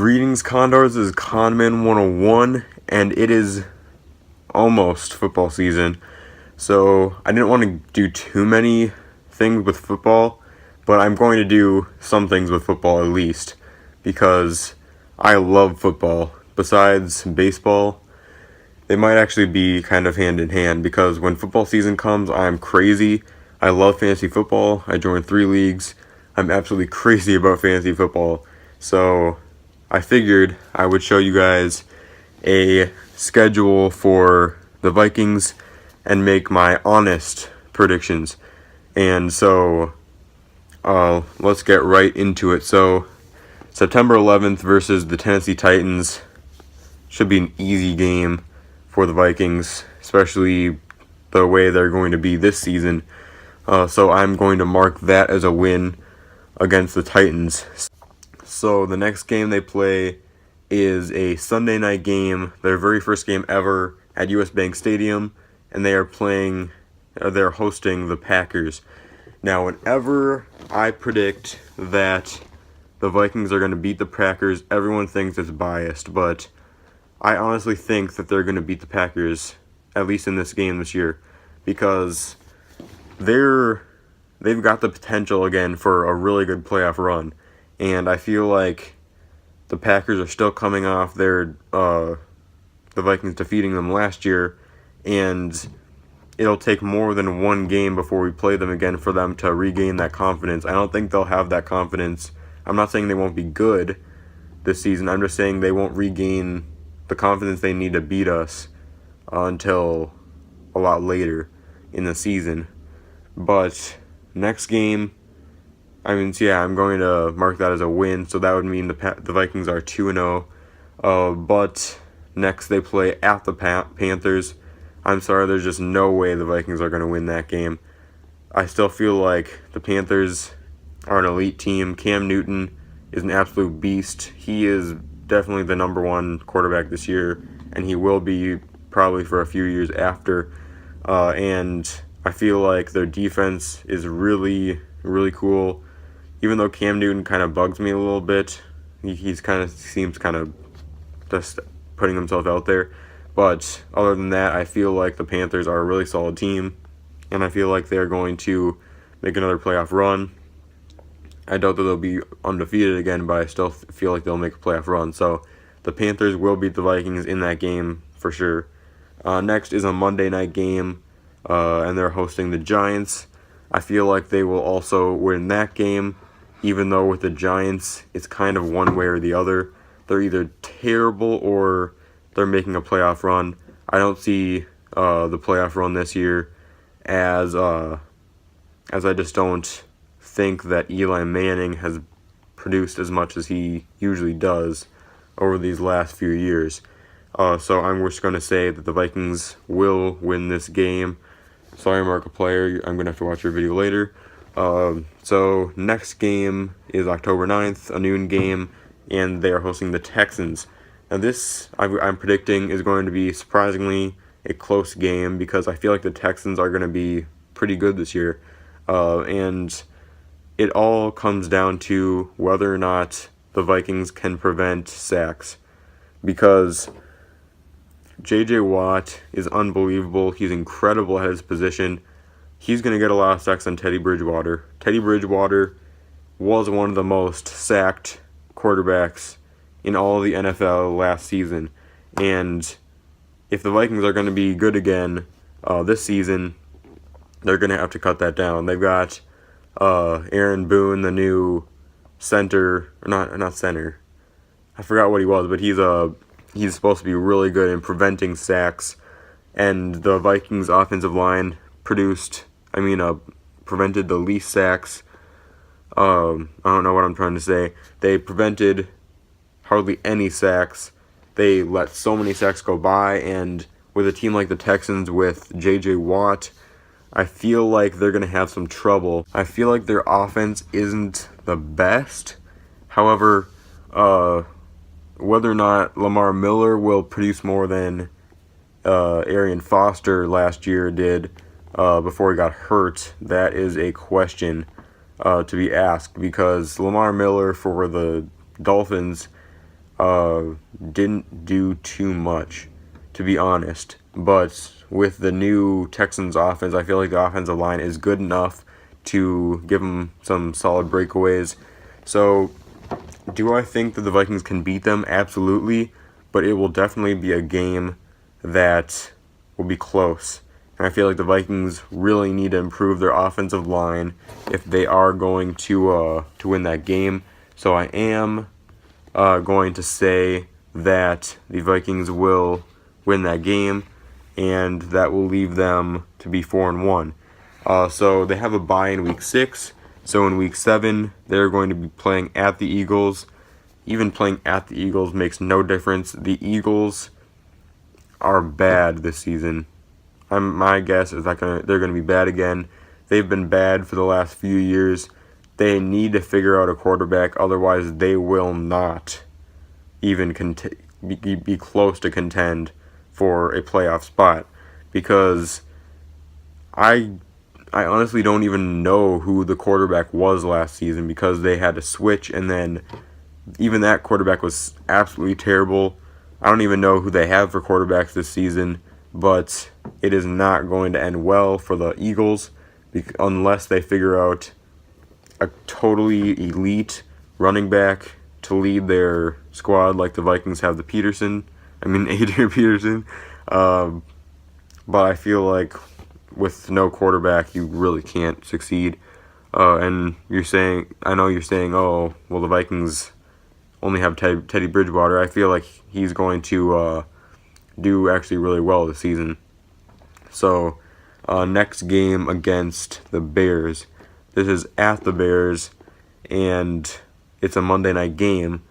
Greetings, Condors. This is Conman 101, and it is almost football season. So I didn't want to do too many things with football, but I'm going to do some things with football at least, because I love football. Besides baseball, they might actually be kind of hand in hand, because when football season comes, I'm crazy. I love fantasy football. I joined 3 leagues. I'm absolutely crazy about fantasy football. So I figured I would show you guys a schedule for the Vikings and make my honest predictions. And so let's get right into it. So September 11th versus the Tennessee Titans should be an easy game for the Vikings, especially the way they're going to be this season. So I'm going to mark that as a win against the Titans. So the next game they play is a Sunday night game, their very first game ever at US Bank Stadium, and they're hosting the Packers. Now, whenever I predict that the Vikings are going to beat the Packers, everyone thinks it's biased, but I honestly think that they're going to beat the Packers, at least in this game this year, because they've got the potential again for a really good playoff run. And I feel like the Packers are still coming off the Vikings defeating them last year, and it'll take more than one game before we play them again for them to regain that confidence. I don't think they'll have that confidence. I'm not saying they won't be good this season. I'm just saying they won't regain the confidence they need to beat us until a lot later in the season. But next game, I'm going to mark that as a win, so that would mean the Vikings are 2-0. But next they play at the Panthers. I'm sorry, there's just no way the Vikings are going to win that game. I still feel like the Panthers are an elite team. Cam Newton is an absolute beast. He is definitely the number one quarterback this year, and he will be probably for a few years after. And I feel like their defense is really, really cool. Even though Cam Newton kind of bugs me a little bit, seems kind of just putting himself out there. But other than that, I feel like the Panthers are a really solid team, and I feel like they're going to make another playoff run. I doubt that they'll be undefeated again, but I still feel like they'll make a playoff run. So the Panthers will beat the Vikings in that game for sure. Next is a Monday night game, and they're hosting the Giants. I feel like they will also win that game, even though with the Giants, it's kind of one way or the other. They're either terrible or they're making a playoff run. I don't see the playoff run this year as I just don't think that Eli Manning has produced as much as he usually does over these last few years. So I'm just going to say that the Vikings will win this game. Sorry, Markiplier, I'm going to have to watch your video later. So next game is October 9th, a noon game, and they are hosting the Texans. Now this, I'm predicting, is going to be surprisingly a close game, because I feel like the Texans are going to be pretty good this year. And it all comes down to whether or not the Vikings can prevent sacks, because J.J. Watt is unbelievable. He's incredible at his position. He's going to get a lot of sacks on Teddy Bridgewater. Teddy Bridgewater was one of the most sacked quarterbacks in all of the NFL last season. And if the Vikings are going to be good again this season, they're going to have to cut that down. They've got Aaron Boone, the new center, or not center. I forgot what he was, but he's supposed to be really good in preventing sacks. And the Vikings offensive line prevented the least sacks. I don't know what I'm trying to say. They prevented hardly any sacks. They let so many sacks go by, and with a team like the Texans with J.J. Watt, I feel like they're going to have some trouble. I feel like their offense isn't the best. However, whether or not Lamar Miller will produce more than Arian Foster last year did before he got hurt, that is a question to be asked, because Lamar Miller for the Dolphins didn't do too much, to be honest. But with the new Texans offense, I feel like the offensive line is good enough to give them some solid breakaways. So, do I think that the Vikings can beat them? Absolutely. But it will definitely be a game that will be close. And I feel like the Vikings really need to improve their offensive line if they are going to win that game. So I am going to say that the Vikings will win that game, and that will leave them to be 4-1. So they have a bye in week 6. So in week 7, they're going to be playing at the Eagles. Even playing at the Eagles makes no difference. The Eagles are bad this season. My guess is that they're going to be bad again. They've been bad for the last few years. They need to figure out a quarterback, otherwise they will not even be close to contend for a playoff spot. Because I honestly don't even know who the quarterback was last season, because they had to switch, and then even that quarterback was absolutely terrible. I don't even know who they have for quarterbacks this season, but it is not going to end well for the Eagles unless they figure out a totally elite running back to lead their squad like the Vikings have Adrian Peterson. But I feel like with no quarterback, you really can't succeed. And I know you're saying, oh, well, the Vikings only have Teddy Bridgewater. I feel like he's going to do actually really well this season. So, next game against the Bears. This is at the Bears, and it's a Monday night game.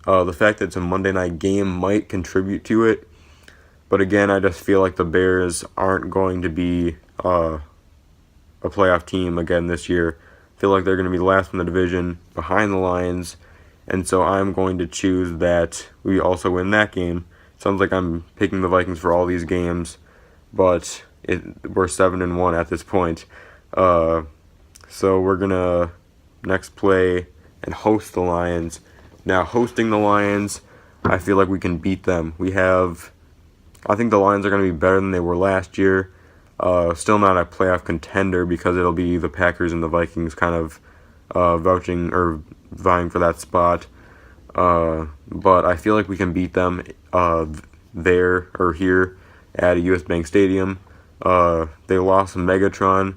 The fact that it's a Monday night game might contribute to it, but again, I just feel like the Bears aren't going to be a playoff team again this year. I feel like they're going to be last in the division, behind the Lions, and so I'm going to choose that we also win that game. Sounds like I'm picking the Vikings for all these games, but we're 7-1 at this point. So we're going to next play and host the Lions. Now, hosting the Lions, I feel like we can beat them. I think the Lions are going to be better than they were last year. Still not a playoff contender because it'll be the Packers and the Vikings kind of vouching or vying for that spot. But I feel like we can beat them there or here at a US Bank Stadium. They lost Megatron.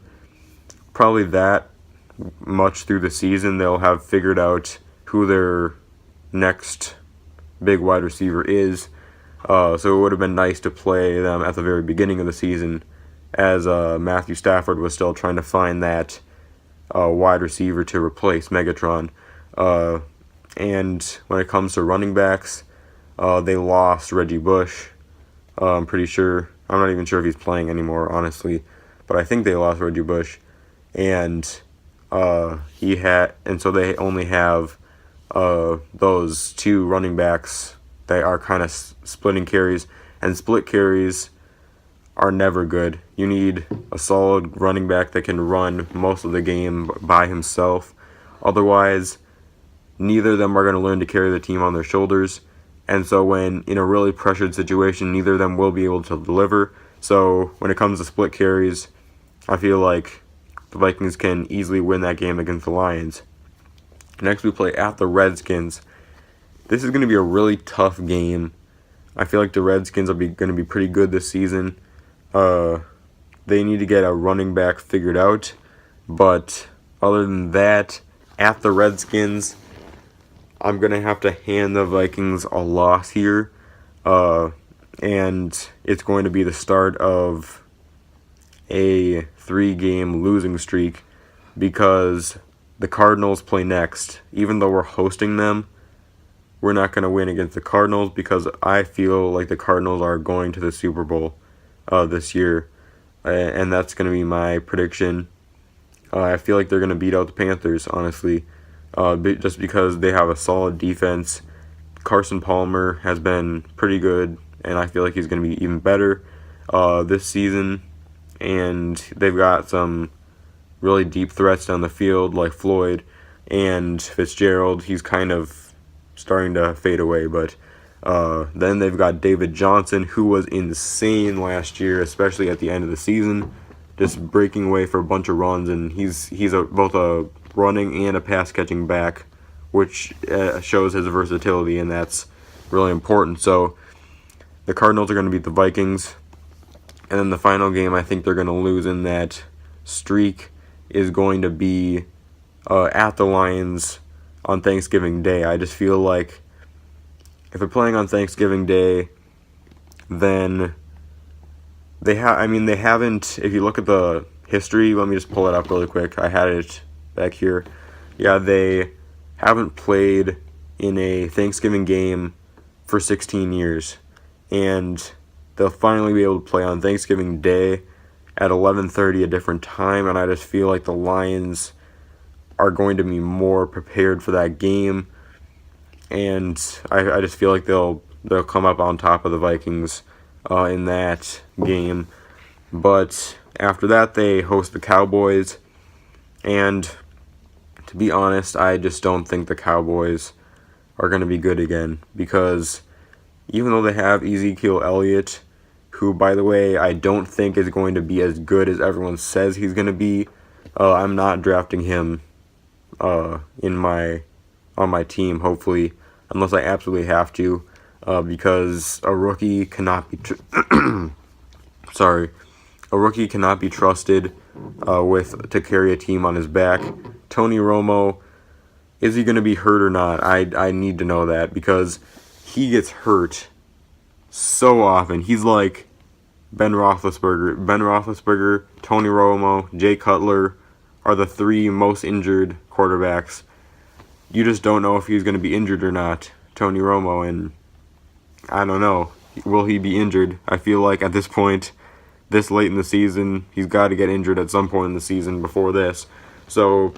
Probably that much through the season, they'll have figured out who their next big wide receiver is. So it would have been nice to play them at the very beginning of the season, as Matthew Stafford was still trying to find that wide receiver to replace Megatron. And when it comes to running backs, they lost Reggie Bush. I'm pretty sure. I'm not even sure if he's playing anymore, honestly. But I think they lost Reggie Bush. And so they only have those two running backs that are kind of splitting carries. And split carries are never good. You need a solid running back that can run most of the game by himself. Otherwise, neither of them are going to learn to carry the team on their shoulders. And so when in a really pressured situation, neither of them will be able to deliver. So when it comes to split carries, I feel like the Vikings can easily win that game against the Lions. Next, we play at the Redskins. This is going to be a really tough game. I feel like the Redskins are going to be pretty good this season. They need to get a running back figured out. But other than that, at the Redskins, I'm going to have to hand the Vikings a loss here. And it's going to be the start of a 3-game losing streak, because the Cardinals play next. Even though we're hosting them, we're not going to win against the Cardinals, because I feel like the Cardinals are going to the Super Bowl this year. And that's going to be my prediction. I feel like they're going to beat out the Panthers, honestly, just because they have a solid defense. Carson Palmer has been pretty good, and I feel like he's going to be even better this season. And they've got some really deep threats down the field like Floyd and Fitzgerald. He's kind of starting to fade away. But then they've got David Johnson, who was insane last year, especially at the end of the season, just breaking away for a bunch of runs, and he's both a running and a pass catching back, which shows his versatility, and that's really important. So the Cardinals are going to beat the Vikings, and then the final game I think they're going to lose in that streak is going to be at the Lions on Thanksgiving Day. I just feel like if they're playing on Thanksgiving Day, then they haven't. If you look at the history, let me just pull it up really quick. I had it back here. Yeah, they haven't played in a Thanksgiving game for 16 years, and they'll finally be able to play on Thanksgiving Day at 11:30 a different time, and I just feel like the Lions are going to be more prepared for that game, and I just feel like they'll come up on top of the Vikings in that game. But after that, they host the Cowboys, and to be honest, I just don't think the Cowboys are going to be good again, because even though they have Ezekiel Elliott, who, by the way, I don't think is going to be as good as everyone says he's going to be, I'm not drafting him on my team, hopefully, unless I absolutely have to, because a rookie cannot be a rookie cannot be trusted to carry a team on his back. Tony Romo, is he going to be hurt or not? I need to know that, because he gets hurt so often. He's like Ben Roethlisberger, Tony Romo, Jay Cutler are the three most injured quarterbacks. You just don't know if he's going to be injured or not, Tony Romo, and I don't know. Will he be injured? I feel like at this point, this late in the season, he's got to get injured at some point in the season before this. So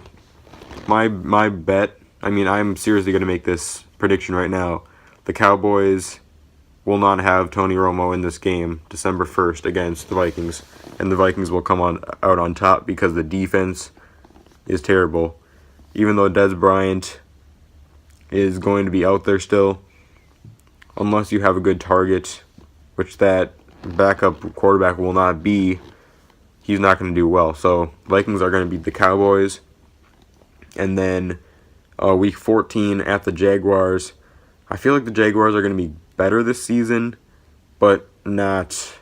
my bet, I'm seriously going to make this prediction right now. The Cowboys will not have Tony Romo in this game, December 1st, against the Vikings, and the Vikings will come out on top because the defense is terrible. Even though Dez Bryant is going to be out there still, unless you have a good target, which that backup quarterback will not be, he's not going to do well. So Vikings are going to beat the Cowboys, and then week 14 at the Jaguars. I feel like the Jaguars are going to be better this season, but not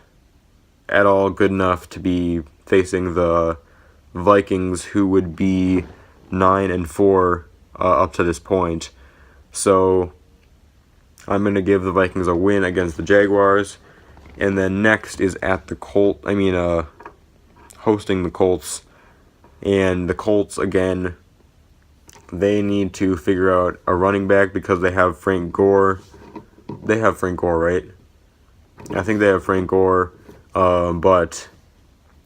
at all good enough to be facing the Vikings, who would be 9-4 up to this point. So I'm going to give the Vikings a win against the Jaguars, and then next is at the hosting the Colts, and the Colts again. They need to figure out a running back because they have Frank Gore. They have Frank Gore, right? I think they have Frank Gore. But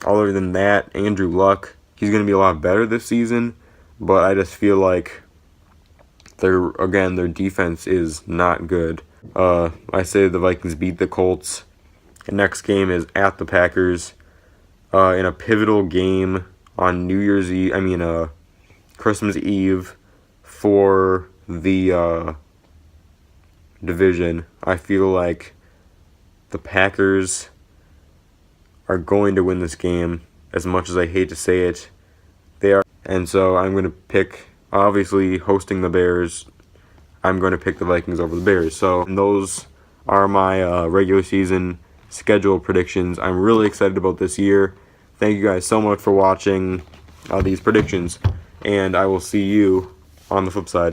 other than that, Andrew Luck, he's going to be a lot better this season. But I just feel like their defense is not good. I say the Vikings beat the Colts. The next game is at the Packers in a pivotal game on New Year's Eve. Christmas Eve for the division. I feel like the Packers are going to win this game, as much as I hate to say it. They are, and so I'm going to pick, obviously hosting the Bears, I'm going to pick the Vikings over the Bears. So those are my regular season schedule predictions. I'm really excited about this year. Thank you guys so much for watching these predictions, and I will see you on the flip side.